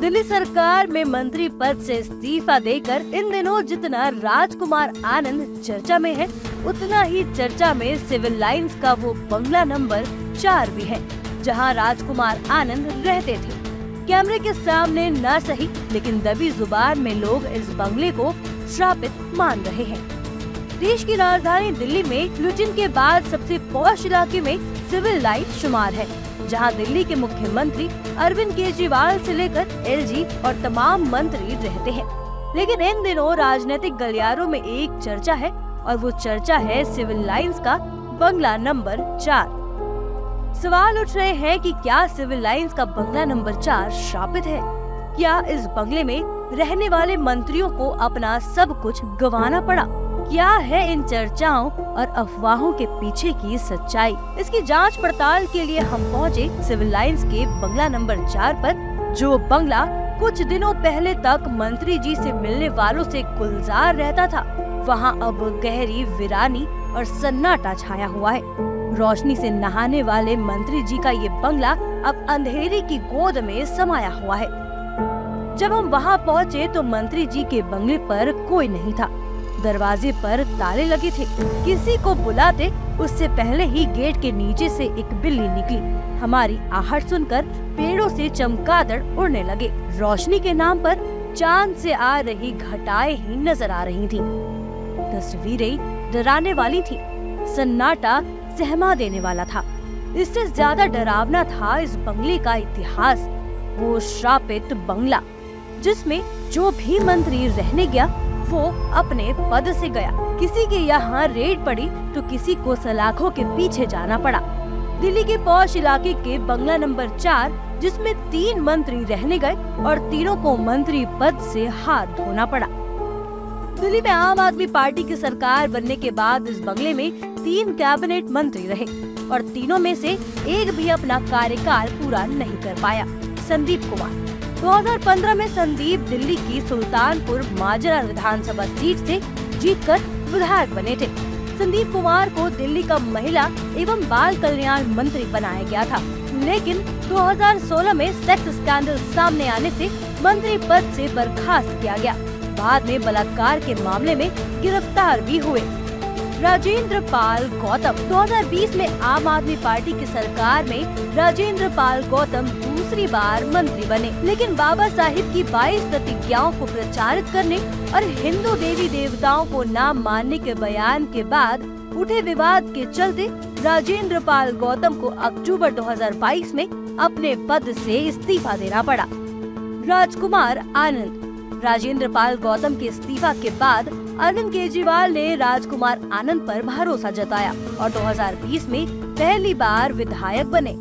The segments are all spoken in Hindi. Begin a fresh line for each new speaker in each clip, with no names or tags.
दिल्ली सरकार में मंत्री पद से इस्तीफा देकर इन दिनों जितना राजकुमार आनंद चर्चा में है, उतना ही चर्चा में सिविल लाइंस का वो बंगला नंबर 4 भी है, जहां राजकुमार आनंद रहते थे। कैमरे के सामने न सही, लेकिन दबी जुबान में लोग इस बंगले को श्रापित मान रहे हैं। देश की राजधानी दिल्ली में लुटिन के बाद सबसे पॉश इलाके में सिविल लाइन शुमार है, जहां दिल्ली के मुख्यमंत्री अरविंद केजरीवाल से लेकर एलजी और तमाम मंत्री रहते हैं। लेकिन इन दिनों राजनीतिक गलियारों में एक चर्चा है, और वो चर्चा है सिविल लाइंस का बंगला नंबर 4। सवाल उठ रहे हैं कि क्या सिविल लाइंस का बंगला नंबर 4 श्रापित है? क्या इस बंगले में रहने वाले मंत्रियों को अपना सब कुछ गंवाना पड़ा? क्या है इन चर्चाओं और अफवाहों के पीछे की सच्चाई? इसकी जांच पड़ताल के लिए हम पहुंचे सिविल लाइंस के बंगला नंबर 4 पर, जो बंगला कुछ दिनों पहले तक मंत्री जी से मिलने वालों से गुलजार रहता था। वहां अब गहरी वीरानी और सन्नाटा छाया हुआ है। रोशनी से नहाने वाले मंत्री जी का ये बंगला अब अंधेरे की गोद में समाया हुआ है। जब हम वहां पहुंचे तो मंत्री जी के बंगले पर कोई नहीं था। दरवाजे पर ताले लगे थे। किसी को बुलाते उससे पहले ही गेट के नीचे से एक बिल्ली निकली। हमारी आहट सुनकर पेड़ों से चमगादड़ उड़ने लगे। रोशनी के नाम पर चांद से आ रही घटाएं ही नजर आ रही थीं। तस्वीरें डराने वाली थी। सन्नाटा सहमा देने वाला था। इससे ज्यादा डरावना था इस बंगले का इतिहास, वो श्रापित बंगला, जिसमें जो भी मंत्री रहने गया वो अपने पद से गया। किसी के यहाँ रेड पड़ी तो किसी को सलाखों के पीछे जाना पड़ा। दिल्ली के पॉश इलाके के बंगला नंबर 4, जिसमें 3 मंत्री रहने गए और तीनों को मंत्री पद से हाथ धोना पड़ा। दिल्ली में आम आदमी पार्टी की सरकार बनने के बाद इस बंगले में 3 कैबिनेट मंत्री रहे और तीनों में से एक भी अपना कार्यकाल पूरा नहीं कर पाया। संदीप कुमार 2015 में संदीप दिल्ली की सुल्तानपुर माजरा विधानसभा सीट से जीतकर विधायक बने थे। संदीप कुमार को दिल्ली का महिला एवं बाल कल्याण मंत्री बनाया गया था, लेकिन 2016 में सेक्स स्कैंडल सामने आने से मंत्री पद से बर्खास्त किया गया। बाद में बलात्कार के मामले में गिरफ्तार भी हुए। राजेंद्र पाल गौतम 2020 में आम आदमी पार्टी की सरकार में राजेंद्र पाल गौतम दूसरी बार मंत्री बने, लेकिन बाबा साहिब की 22 प्रतिज्ञाओं को प्रचारित करने और हिंदू देवी देवताओं को न मानने के बयान के बाद उठे विवाद के चलते राजेंद्र पाल गौतम को अक्टूबर 2022 में अपने पद से इस्तीफा देना पड़ा। राजकुमार आनंद राजेंद्र पाल गौतम के इस्तीफा के बाद अरविंद केजरीवाल ने राजकुमार आनंद पर भरोसा जताया और 2020 में पहली बार विधायक बने।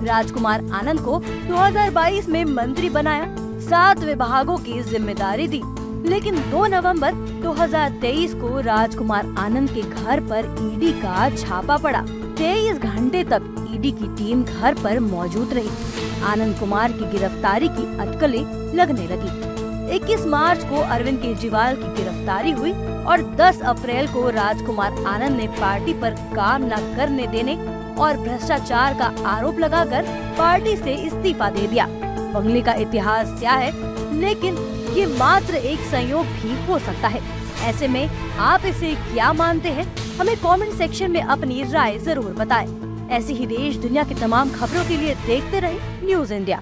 राजकुमार आनंद को 2022 में मंत्री बनाया, 7 विभागों की जिम्मेदारी दी। लेकिन 2 नवंबर 2023 को राजकुमार आनंद के घर पर ईडी का छापा पड़ा। 23 घंटे तक ईडी की टीम घर पर मौजूद रही। आनंद कुमार की गिरफ्तारी की अटकलें लगने लगी। 21 मार्च को अरविंद केजरीवाल की गिरफ्तारी हुई और 10 अप्रैल को राजकुमार आनंद ने पार्टी पर काम न करने देने और भ्रष्टाचार का आरोप लगाकर पार्टी से इस्तीफा दे दिया। बंगले का इतिहास क्या है, लेकिन ये मात्र एक संयोग भी हो सकता है। ऐसे में आप इसे क्या मानते हैं? हमें कमेंट सेक्शन में अपनी राय जरूर बताएं। ऐसी ही देश दुनिया की तमाम खबरों के लिए देखते रहें न्यूज़ इंडिया।